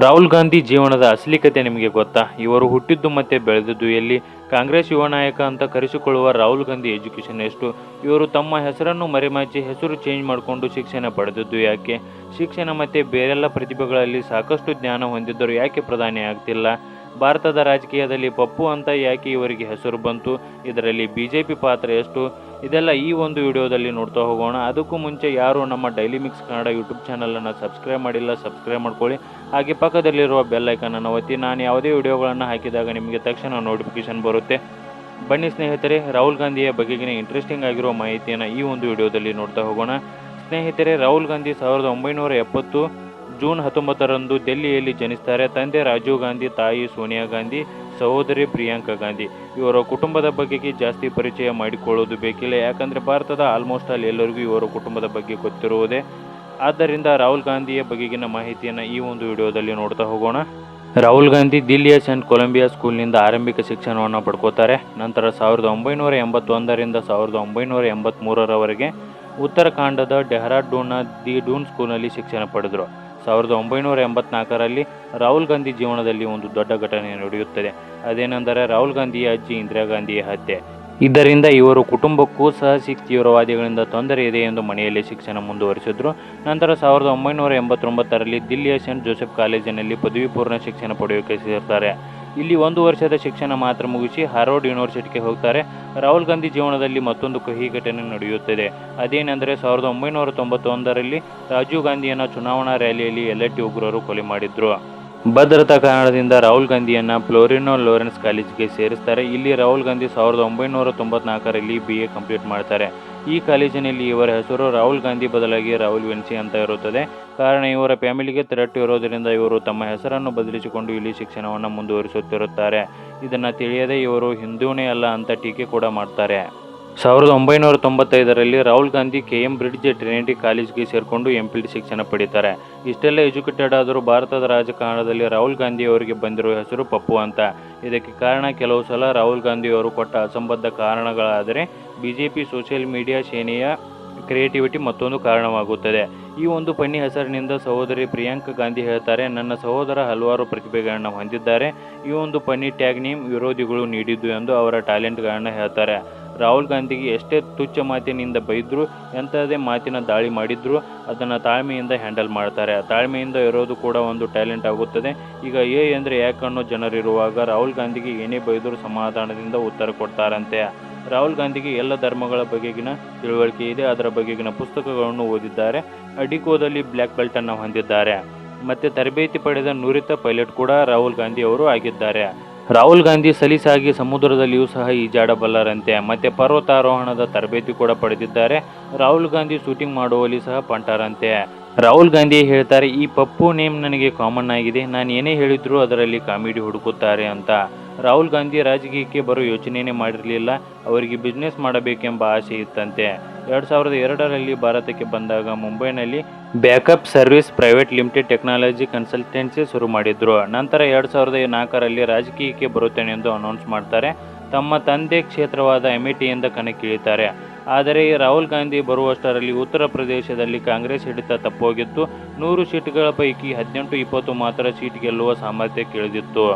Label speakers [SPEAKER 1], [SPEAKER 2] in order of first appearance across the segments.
[SPEAKER 1] ರಾಹುಲ್ ಗಾಂಧಿ ಜೀವನದ ಅಸಲಿ ಕತೆ ನಿಮಗೆ ಗೊತ್ತಾ? ಇವರು ಹುಟ್ಟಿದ್ದು ಮತ್ತೆ ಬೆಳೆದಿದ್ದು ಎಲ್ಲಿ? ಕಾಂಗ್ರೆಸ್ ಯುವ ನಾಯಕ ಅಂತ ಕರೆಸಿಕೊಳ್ಳುವ ರಾಹುಲ್ ಗಾಂಧಿ ಎಜುಕೇಷನ್ ಎಷ್ಟು? ಇವರು ತಮ್ಮ ಹೆಸರನ್ನು ಮರೆಮಾಚಿ ಹೆಸರು ಚೇಂಜ್ ಮಾಡಿಕೊಂಡು ಶಿಕ್ಷಣ ಪಡೆದದ್ದು ಯಾಕೆ? ಶಿಕ್ಷಣ ಮತ್ತೆ ಬೇರೆಲ್ಲ ಪ್ರತಿಭೆಗಳಲ್ಲಿ ಸಾಕಷ್ಟು ಜ್ಞಾನ ಹೊಂದಿದ್ದರೂ ಯಾಕೆ ಪ್ರಧಾನಿ ಆಗ್ತಿಲ್ಲ? ಭಾರತದ ರಾಜಕೀಯದಲ್ಲಿ ಪಪ್ಪು ಅಂತ ಯಾಕೆ ಇವರಿಗೆ ಹೆಸರು ಬಂತು? ಇದರಲ್ಲಿ ಬಿಜೆಪಿ ಪಾತ್ರ ಎಷ್ಟು? ಇದೆಲ್ಲ ಈ ಒಂದು ವಿಡಿಯೋದಲ್ಲಿ ನೋಡ್ತಾ ಹೋಗೋಣ. ಅದಕ್ಕೂ ಮುಂಚೆ ಯಾರು ನಮ್ಮ ಡೈಲಿ ಮಿಕ್ಸ್ ಕನ್ನಡ ಯೂಟ್ಯೂಬ್ ಚಾನಲನ್ನು ಸಬ್ಸ್ಕ್ರೈಬ್ ಮಾಡಿಲ್ಲ, ಸಬ್ಸ್ಕ್ರೈಬ್ ಮಾಡ್ಕೊಳ್ಳಿ. ಹಾಗೆ ಪಕ್ಕದಲ್ಲಿರುವ ಬೆಲ್ ಐಕನನ್ನು ಒತ್ತಿ. ನಾನು ಯಾವುದೇ ವಿಡಿಯೋಗಳನ್ನು ಹಾಕಿದಾಗ ನಿಮಗೆ ತಕ್ಷಣ ನೋಟಿಫಿಕೇಶನ್ ಬರುತ್ತೆ. ಬನ್ನಿ ಸ್ನೇಹಿತರೆ, ರಾಹುಲ್ ಗಾಂಧಿಯ ಬಗೆಗಿನ ಇಂಟ್ರೆಸ್ಟಿಂಗ್ ಆಗಿರುವ ಮಾಹಿತಿಯನ್ನು ಈ ಒಂದು ವಿಡಿಯೋದಲ್ಲಿ ನೋಡ್ತಾ ಹೋಗೋಣ. ಸ್ನೇಹಿತರೆ, ರಾಹುಲ್ ಗಾಂಧಿ 1970 ಜೂನ್ 19ರಂದು ದೆಹಲಿಯಲ್ಲಿ ಜನಿಸ್ತಾರೆ. ತಂದೆ ರಾಜೀವ್ ಗಾಂಧಿ, ತಾಯಿ ಸೋನಿಯಾ ಗಾಂಧಿ, ಸಹೋದರಿ ಪ್ರಿಯಾಂಕಾ ಗಾಂಧಿ. ಇವರ ಕುಟುಂಬದ ಬಗೆಗೆ ಜಾಸ್ತಿ ಪರಿಚಯ ಮಾಡಿಕೊಳ್ಳೋದು ಬೇಕಿಲ್ಲ, ಯಾಕಂದರೆ ಭಾರತದ ಆಲ್ಮೋಸ್ಟ್ ಆಲ್ ಎಲ್ಲರಿಗೂ ಇವರ ಕುಟುಂಬದ ಬಗ್ಗೆ ಗೊತ್ತಿರುವುದೇ. ಆದ್ದರಿಂದ ರಾಹುಲ್ ಗಾಂಧಿಯ ಬಗೆಗಿನ ಮಾಹಿತಿಯನ್ನು ಈ ಒಂದು ವಿಡಿಯೋದಲ್ಲಿ ನೋಡ್ತಾ ಹೋಗೋಣ. ರಾಹುಲ್ ಗಾಂಧಿ ದಿಲ್ಲಿಯ ಸೆಂಟ್ ಕೊಲಂಬಿಯಾ ಸ್ಕೂಲ್ನಿಂದ ಆರಂಭಿಕ ಶಿಕ್ಷಣವನ್ನು ಪಡ್ಕೋತಾರೆ. ನಂತರ 1981ರಿಂದ 1983ರವರೆಗೆ ಉತ್ತರಾಖಂಡದ ಡೆಹ್ರಾಡೂನ್ನ ದಿ ಡೂನ್ ಸ್ಕೂಲ್ನಲ್ಲಿ ಶಿಕ್ಷಣ ಪಡೆದರು. 1984ರಲ್ಲಿ ರಾಹುಲ್ ಗಾಂಧಿ ಜೀವನದಲ್ಲಿ ಒಂದು ದೊಡ್ಡ ಘಟನೆ ನಡೆಯುತ್ತದೆ. ಅದೇನೆಂದರೆ ರಾಹುಲ್ ಗಾಂಧಿಯ ಅಜ್ಜಿ ಇಂದಿರಾ ಗಾಂಧಿಯ ಹತ್ಯೆ. ಇದರಿಂದ ಇವರು ಕುಟುಂಬಕ್ಕೂ ಸಹ ಸಿಖ್ ತೀವ್ರವಾದಿಗಳಿಂದ ತೊಂದರೆ ಇದೆ ಎಂದು ಮನೆಯಲ್ಲಿ ಶಿಕ್ಷಣ ಮುಂದುವರಿಸಿದ್ರು. ನಂತರ 1989ರಲ್ಲಿ ದಿಲ್ಲಿಯ ಸೇಂಟ್ ಜೋಸೆಫ್ ಕಾಲೇಜಿನಲ್ಲಿ ಪದವಿ ಪೂರ್ಣ ಶಿಕ್ಷಣ ಪಡೆಯೋಕೆ ಸೇರ್ತಾರೆ. ಇಲ್ಲಿ 1 ವರ್ಷದ ಶಿಕ್ಷಣ ಮಾತ್ರ ಮುಗಿಸಿ ಹಾರ್ವರ್ಡ್ ಯೂನಿವರ್ಸಿಟಿಗೆ ಹೋಗ್ತಾರೆ. ರಾಹುಲ್ ಗಾಂಧಿ ಜೀವನದಲ್ಲಿ ಮತ್ತೊಂದು ಕಹಿ ಘಟನೆ ನಡೆಯುತ್ತದೆ. ಅದೇನೆಂದರೆ 1991ರಲ್ಲಿ ರಾಜೀವ್ ಗಾಂಧಿಯನ್ನು ಚುನಾವಣಾ ರ್ಯಾಲಿಯಲ್ಲಿ LIT ಉಗ್ರರು ಕೊಲೆ ಮಾಡಿದ್ರು. ಭದ್ರತಾ ಕಾರಣದಿಂದ ರಾಹುಲ್ ಗಾಂಧಿಯನ್ನು ಫ್ಲೋರಿನೋ ಲಾರೆನ್ಸ್ ಕಾಲೇಜಿಗೆ ಸೇರಿಸ್ತಾರೆ. ಇಲ್ಲಿ ರಾಹುಲ್ ಗಾಂಧಿ 1994ರಲ್ಲಿ BA ಕಂಪ್ಲೀಟ್ ಮಾಡ್ತಾರೆ. ಈ ಕಾಲೇಜಿನಲ್ಲಿ ಇವರ ಹೆಸರು ರಾಹುಲ್ ಗಾಂಧಿ ಬದಲಾಗಿ ರಾಹುಲ್ ವೆನ್ಸಿ ಅಂತ ಇರುತ್ತದೆ. ಕಾರಣ ಇವರ ಫ್ಯಾಮಿಲಿಗೆ ಥ್ರೆಟ್ ಇರೋದರಿಂದ ಇವರು ತಮ್ಮ ಹೆಸರನ್ನು ಬದಲಿಸಿಕೊಂಡು ಇಲ್ಲಿ ಶಿಕ್ಷಣವನ್ನು ಮುಂದುವರಿಸುತ್ತಿರುತ್ತಾರೆ. ಇದನ್ನು ತಿಳಿಯದೆ ಇವರು ಹಿಂದೂನೇ ಅಲ್ಲ ಅಂತ ಟೀಕೆ ಕೂಡ ಮಾಡ್ತಾರೆ. 1995ರಲ್ಲಿ Rahul Gandhi KM bridge Trinity ಕಾಲೇಜ್ಗೆ ಸೇರಿಕೊಂಡು MPhil ಶಿಕ್ಷಣ ಪಡೀತಾರೆ. ಇಷ್ಟೆಲ್ಲ ಎಜುಕೇಟೆಡ್ ಆದರೂ ಭಾರತದ ರಾಜಕಾರಣದಲ್ಲಿ ರಾಹುಲ್ ಗಾಂಧಿ ಅವರಿಗೆ ಬಂದಿರುವ ಹೆಸರು ಪಪ್ಪು ಅಂತ. ಇದಕ್ಕೆ ಕಾರಣ ಕೆಲವು ಸಲ ರಾಹುಲ್ ಗಾಂಧಿ ಅವರು ಕೊಟ್ಟ ಅಸಂಬದ್ಧ ಕಾರಣಗಳಾದರೆ ಬಿಜೆಪಿ ಸೋಷಿಯಲ್ ಮೀಡಿಯಾ ಸೇನೆಯ ಕ್ರಿಯೇಟಿವಿಟಿ ಮತ್ತೊಂದು ಕಾರಣವಾಗುತ್ತದೆ. ಈ ಒಂದು ಫನ್ನಿ ಹೆಸರಿನಿಂದ ಸಹೋದರಿ ಪ್ರಿಯಾಂಕಾ ಗಾಂಧಿ ಹೇಳ್ತಾರೆ, ನನ್ನ ಸಹೋದರ ಹಲವಾರು ಪ್ರತಿಭೆಗಳನ್ನು ಹೊಂದಿದ್ದಾರೆ. ಈ ಒಂದು ಫನ್ನಿ ಟ್ಯಾಗ್ ನೇಮ್ ವಿರೋಧಿಗಳು ನೀಡಿದ್ದು ಎಂದು ಅವರ ಟ್ಯಾಲೆಂಟ್ಗಳನ್ನು ಹೇಳ್ತಾರೆ. ರಾಹುಲ್ ಗಾಂಧಿಗೆ ಎಷ್ಟೇ ತುಚ್ಛ ಮಾತಿನಿಂದ ಬೈದ್ರು, ಎಂಥದೇ ಮಾತಿನ ದಾಳಿ ಮಾಡಿದ್ರು ಅದನ್ನು ತಾಳ್ಮೆಯಿಂದ ಹ್ಯಾಂಡಲ್ ಮಾಡ್ತಾರೆ. ತಾಳ್ಮೆಯಿಂದ ಇರೋದು ಕೂಡ ಒಂದು ಟ್ಯಾಲೆಂಟ್ ಆಗುತ್ತದೆ. ಈಗ ಅಂದರೆ ಯಾಕೆ ಅನ್ನೋ ಜನರಿರುವಾಗ ರಾಹುಲ್ ಗಾಂಧಿಗೆ ಏನೇ ಬೈದರೂ ಸಮಾಧಾನದಿಂದ ಉತ್ತರ ಕೊಡ್ತಾರಂತೆ. ರಾಹುಲ್ ಗಾಂಧಿಗೆ ಎಲ್ಲ ಧರ್ಮಗಳ ಬಗೆಗಿನ ತಿಳುವಳಿಕೆ ಇದೆ. ಅದರ ಬಗೆಗಿನ ಪುಸ್ತಕಗಳನ್ನು ಓದಿದ್ದಾರೆ. ಅಡಿಕೋದಲ್ಲಿ ಬ್ಲ್ಯಾಕ್ ಬೆಲ್ಟನ್ನು ಹೊಂದಿದ್ದಾರೆ. ಮತ್ತು ತರಬೇತಿ ಪಡೆದ ನುರಿತ ಪೈಲಟ್ ಕೂಡ ರಾಹುಲ್ ಗಾಂಧಿ ಅವರು ಆಗಿದ್ದಾರೆ. ರಾಹುಲ್ ಗಾಂಧಿ ಸಲೀಸಾಗಿ ಸಮುದ್ರದಲ್ಲಿಯೂ ಸಹ ಈಜಾಡಬಲ್ಲರಂತೆ. ಮತ್ತು ಪರ್ವತಾರೋಹಣದ ತರಬೇತಿ ಕೂಡ ಪಡೆದಿದ್ದಾರೆ. ರಾಹುಲ್ ಗಾಂಧಿ ಶೂಟಿಂಗ್ ಮಾಡುವಲ್ಲಿ ಸಹ ಪಂಟಾರಂತೆ. ರಾಹುಲ್ ಗಾಂಧಿ ಹೇಳ್ತಾರೆ, ಈ ಪಪ್ಪು ನೇಮ್ ನನಗೆ ಕಾಮನ್ ಆಗಿದೆ, ನಾನು ಏನೇ ಹೇಳಿದ್ರು ಅದರಲ್ಲಿ ಕಾಮಿಡಿ ಹುಡುಕುತ್ತಾರೆ ಅಂತ. ರಾಹುಲ್ ಗಾಂಧಿ ರಾಜಕೀಯಕ್ಕೆ ಬರೋ ಯೋಚನೆಯೇ ಮಾಡಿರಲಿಲ್ಲ. ಅವರಿಗೆ ಬಿಸ್ನೆಸ್ ಮಾಡಬೇಕೆಂಬ ಆಸೆ ಇತ್ತಂತೆ. 2002ರಲ್ಲಿ ಭಾರತಕ್ಕೆ ಬಂದಾಗ ಮುಂಬೈನಲ್ಲಿ backup service private limited technology consultancy ಶುರು ಮಾಡಿದ್ರು. ನಂತರ 2004ರಲ್ಲಿ ರಾಜಕೀಯಕ್ಕೆ ಬರುತ್ತೇನೆಂದು ಅನೌನ್ಸ್ ಮಾಡ್ತಾರೆ. ತಮ್ಮ ತಂದೆ ಕ್ಷೇತ್ರವಾದ MITಯಿಂದ ಕಣಕ್ಕಿಳಿತಾರೆ. ಆದರೆ ರಾಹುಲ್ ಗಾಂಧಿ ಬರುವಷ್ಟರಲ್ಲಿ ಉತ್ತರ ಪ್ರದೇಶದಲ್ಲಿ ಕಾಂಗ್ರೆಸ್ ಹಿಡಿತ ತಪ್ಪೋಗಿತ್ತು. 100 ಸೀಟ್ಗಳ ಪೈಕಿ 18-20 ಮಾತ್ರ ಸೀಟ್ ಗೆಲ್ಲುವ ಸಾಮರ್ಥ್ಯಕ್ಕೆ ಇಳಿದಿತ್ತು.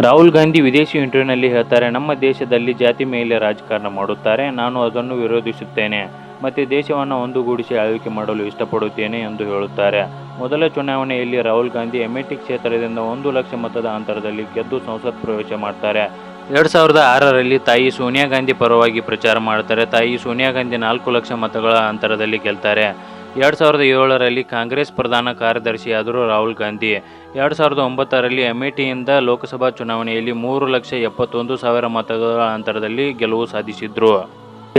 [SPEAKER 1] ರಾಹುಲ್ ಗಾಂಧಿ ವಿದೇಶಿ ಇಂಟರ್ವ್ಯೂನಲ್ಲಿ ಹೇಳ್ತಾರೆ, ನಮ್ಮ ದೇಶದಲ್ಲಿ ಜಾತಿ ಮೇಲೆ ರಾಜಕಾರಣ ಮಾಡುತ್ತಾರೆ, ನಾನು ಅದನ್ನು ವಿರೋಧಿಸುತ್ತೇನೆ ಮತ್ತು ದೇಶವನ್ನು ಒಂದುಗೂಡಿಸಿ ಆಳ್ವಿಕೆ ಮಾಡಲು ಇಷ್ಟಪಡುತ್ತೇನೆ ಎಂದು ಹೇಳುತ್ತಾರೆ. ಮೊದಲ ಚುನಾವಣೆಯಲ್ಲಿ ರಾಹುಲ್ ಗಾಂಧಿ MIT ಕ್ಷೇತ್ರದಿಂದ 1 ಲಕ್ಷ ಮತದ ಅಂತರದಲ್ಲಿ ಗೆದ್ದು ಸಂಸತ್ ಪ್ರವೇಶ ಮಾಡ್ತಾರೆ. 2006ರಲ್ಲಿ ತಾಯಿ ಸೋನಿಯಾ ಗಾಂಧಿ ಪರವಾಗಿ ಪ್ರಚಾರ ಮಾಡ್ತಾರೆ. ತಾಯಿ ಸೋನಿಯಾ ಗಾಂಧಿ 4 ಲಕ್ಷ ಮತಗಳ ಅಂತರದಲ್ಲಿ ಗೆಲ್ತಾರೆ. 2007ರಲ್ಲಿ ಕಾಂಗ್ರೆಸ್ ಪ್ರಧಾನ ಕಾರ್ಯದರ್ಶಿಯಾದರು ರಾಹುಲ್ ಗಾಂಧಿ. 2009ರಲ್ಲಿ MITಯಿಂದ ಲೋಕಸಭಾ ಚುನಾವಣೆಯಲ್ಲಿ 3,71,000 ಮತಗಳ ಅಂತರದಲ್ಲಿ ಗೆಲುವು ಸಾಧಿಸಿದ್ರು.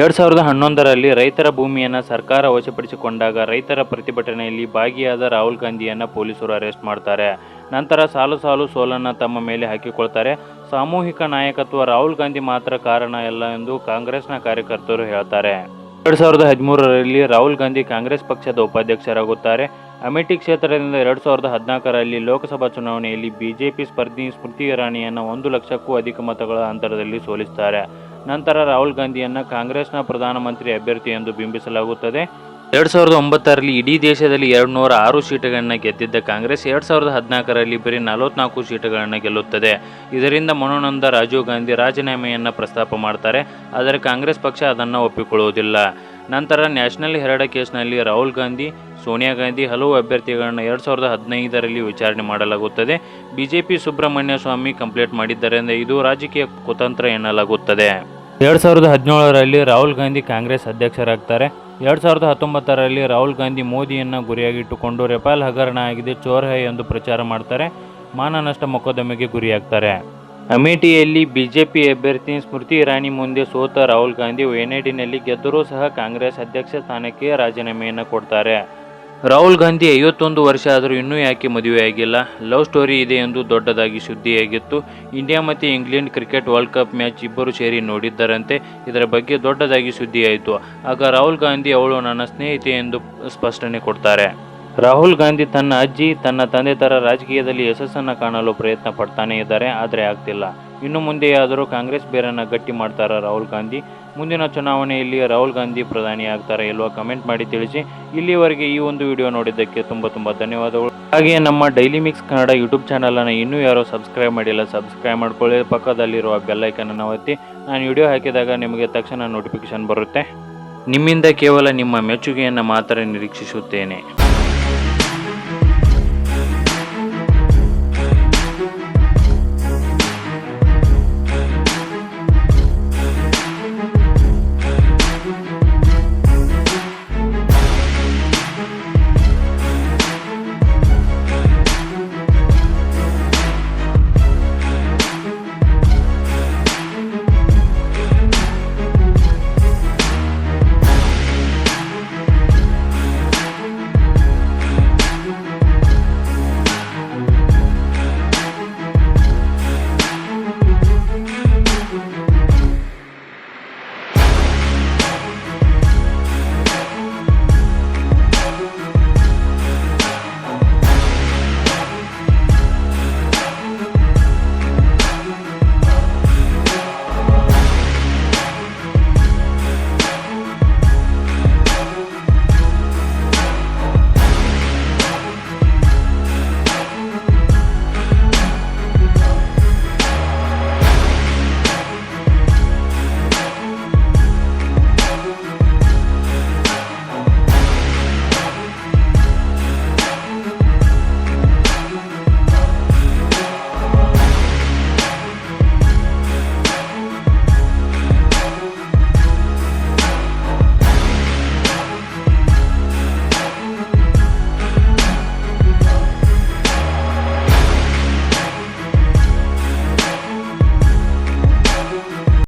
[SPEAKER 1] 2011ರಲ್ಲಿ ರೈತರ ಭೂಮಿಯನ್ನು ಸರ್ಕಾರ ವಶಪಡಿಸಿಕೊಂಡಾಗ ರೈತರ ಪ್ರತಿಭಟನೆಯಲ್ಲಿ ಭಾಗಿಯಾದ ರಾಹುಲ್ ಗಾಂಧಿಯನ್ನು ಪೊಲೀಸರು ಅರೆಸ್ಟ್ ಮಾಡ್ತಾರೆ. ನಂತರ ಸಾಲು ಸೋಲನ್ನು ತಮ್ಮ ಮೇಲೆ ಹಾಕಿಕೊಳ್ತಾರೆ. ಸಾಮೂಹಿಕ ನಾಯಕತ್ವ ರಾಹುಲ್ ಗಾಂಧಿ ಮಾತ್ರ ಕಾರಣ ಅಲ್ಲ ಎಂದು ಕಾಂಗ್ರೆಸ್ನ ಕಾರ್ಯಕರ್ತರು ಹೇಳ್ತಾರೆ. 2013ರಲ್ಲಿ ರಾಹುಲ್ ಗಾಂಧಿ ಕಾಂಗ್ರೆಸ್ ಪಕ್ಷದ ಉಪಾಧ್ಯಕ್ಷರಾಗುತ್ತಾರೆ. ಅಮೇಠಿ ಕ್ಷೇತ್ರದಿಂದ 2014ರಲ್ಲಿ ಲೋಕಸಭಾ ಚುನಾವಣೆಯಲ್ಲಿ ಬಿಜೆಪಿ ಸ್ಪರ್ಧಿ ಸ್ಮೃತಿ ಇರಾನಿಯನ್ನು 1 ಲಕ್ಷಕ್ಕೂ ಅಧಿಕ ಮತಗಳ ಅಂತರದಲ್ಲಿ ಸೋಲಿಸುತ್ತಾರೆ. ನಂತರ ರಾಹುಲ್ ಗಾಂಧಿಯನ್ನು ಕಾಂಗ್ರೆಸ್ನ ಪ್ರಧಾನಮಂತ್ರಿ ಅಭ್ಯರ್ಥಿ ಎಂದು ಬಿಂಬಿಸಲಾಗುತ್ತದೆ. 2009ರಲ್ಲಿ ಇಡೀ ದೇಶದಲ್ಲಿ 206 ಸೀಟುಗಳನ್ನು ಗೆದ್ದಿದ್ದ ಕಾಂಗ್ರೆಸ್ 2014ರಲ್ಲಿ ಬರೀ 44 ಸೀಟುಗಳನ್ನು ಗೆಲ್ಲುತ್ತದೆ. ಇದರಿಂದ ಮನೋನೊಂದ ರಾಜೀವ್ ಗಾಂಧಿ ರಾಜೀನಾಮೆಯನ್ನು ಪ್ರಸ್ತಾಪ ಮಾಡ್ತಾರೆ. ಆದರೆ ಕಾಂಗ್ರೆಸ್ ಪಕ್ಷ ಅದನ್ನು ಒಪ್ಪಿಕೊಳ್ಳುವುದಿಲ್ಲ. ನಂತರ ನ್ಯಾಷನಲ್ ಹೆರಾಲ್ಡ್ ಕೇಸ್ನಲ್ಲಿ ರಾಹುಲ್ ಗಾಂಧಿ, ಸೋನಿಯಾ ಗಾಂಧಿ ಹಲವು ಅಭ್ಯರ್ಥಿಗಳನ್ನು 2015ರಲ್ಲಿ ವಿಚಾರಣೆ ಮಾಡಲಾಗುತ್ತದೆ. ಬಿಜೆಪಿ ಸುಬ್ರಹ್ಮಣ್ಯ ಸ್ವಾಮಿ ಕಂಪ್ಲೇಂಟ್ ಮಾಡಿದ್ದರಿಂದ ಇದು ರಾಜಕೀಯ ಕುತಂತ್ರ ಎನ್ನಲಾಗುತ್ತದೆ. 2017ರಲ್ಲಿ ರಾಹುಲ್ ಗಾಂಧಿ ಕಾಂಗ್ರೆಸ್ ಅಧ್ಯಕ್ಷರಾಗ್ತಾರೆ. 2019ರಲ್ಲಿ ರಾಹುಲ್ ಗಾಂಧಿ ಮೋದಿಯನ್ನು ಗುರಿಯಾಗಿಟ್ಟುಕೊಂಡು ರಫೇಲ್ ಹಗರಣ ಆಗಿದೆ, ಚೋರ್ ಹೈ ಎಂದು ಪ್ರಚಾರ ಮಾಡ್ತಾರೆ. ಮಾನನಷ್ಟ ಮೊಕದ್ದಮೆಗೆ ಗುರಿಯಾಗ್ತಾರೆ. ಅಮೇಠಿಯಲ್ಲಿ ಬಿಜೆಪಿ ಅಭ್ಯರ್ಥಿ ಸ್ಮೃತಿ ಇರಾನಿ ಮುಂದೆ ಸೋತ ರಾಹುಲ್ ಗಾಂಧಿ ವಯನಾಡಿನಲ್ಲಿ ಗೆದ್ದರೂ ಸಹ ಕಾಂಗ್ರೆಸ್ ಅಧ್ಯಕ್ಷ ಸ್ಥಾನಕ್ಕೆ ರಾಜೀನಾಮೆಯನ್ನು ಕೊಡ್ತಾರೆ. ರಾಹುಲ್ ಗಾಂಧಿ 51 ವರ್ಷ ಆದರೂ ಇನ್ನೂ ಯಾಕೆ ಮದುವೆಯಾಗಿಲ್ಲ? ಲವ್ ಸ್ಟೋರಿ ಇದೆ ಎಂದು ದೊಡ್ಡದಾಗಿ ಸುದ್ದಿಯಾಗಿತ್ತು. ಇಂಡಿಯಾ ಮತ್ತು England cricket world cup match ಇಬ್ಬರು ಸೇರಿ ನೋಡಿದ್ದರಂತೆ. ಇದರ ಬಗ್ಗೆ ದೊಡ್ಡದಾಗಿ ಸುದ್ದಿಯಾಯಿತು. ಆಗ ರಾಹುಲ್ ಗಾಂಧಿ ಅವಳು ನನ್ನ ಸ್ನೇಹಿತೆ ಎಂದು ಸ್ಪಷ್ಟನೆ ಕೊಡ್ತಾರೆ. ರಾಹುಲ್ ಗಾಂಧಿ ತನ್ನ ಅಜ್ಜಿ, ತನ್ನ ತಂದೆ ಥರ ರಾಜಕೀಯದಲ್ಲಿ ಯಶಸ್ಸನ್ನು ಕಾಣಲು ಪ್ರಯತ್ನ ಪಡ್ತಾನೆ ಇದ್ದಾರೆ, ಆದರೆ ಆಗ್ತಿಲ್ಲ. ಇನ್ನು ಮುಂದೆಯಾದರೂ ಕಾಂಗ್ರೆಸ್ ಬೇರನ್ನು ಗಟ್ಟಿ ಮಾಡ್ತಾರಾ ರಾಹುಲ್ ಗಾಂಧಿ? ಮುಂದಿನ ಚುನಾವಣೆಯಲ್ಲಿ ರಾಹುಲ್ ಗಾಂಧಿ ಪ್ರಧಾನಿ ಆಗ್ತಾರಾ ಇಲ್ವಾ? ಕಮೆಂಟ್ ಮಾಡಿ ತಿಳಿಸಿ. ಇಲ್ಲಿವರೆಗೆ ಈ ಒಂದು ವಿಡಿಯೋ ನೋಡಿದ್ದಕ್ಕೆ ತುಂಬ ಧನ್ಯವಾದಗಳು. ಹಾಗೆಯೇ ನಮ್ಮ ಡೈಲಿ ಮಿಕ್ಸ್ ಕನ್ನಡ ಯೂಟ್ಯೂಬ್ ಚಾನಲನ್ನು ಇನ್ನೂ ಯಾರೋ ಸಬ್ಸ್ಕ್ರೈಬ್ ಮಾಡಿಲ್ಲ, ಸಬ್ಸ್ಕ್ರೈಬ್ ಮಾಡ್ಕೊಳ್ಳಿ. ಪಕ್ಕದಲ್ಲಿರುವ ಬೆಲ್ಲೈಕನನ್ನು ಒತ್ತಿ. ನಾನು ವಿಡಿಯೋ ಹಾಕಿದಾಗ ನಿಮಗೆ ತಕ್ಷಣ ನೋಟಿಫಿಕೇಶನ್ ಬರುತ್ತೆ. ನಿಮ್ಮಿಂದ ಕೇವಲ ನಿಮ್ಮ ಮೆಚ್ಚುಗೆಯನ್ನು ಮಾತ್ರ ನಿರೀಕ್ಷಿಸುತ್ತೇನೆ.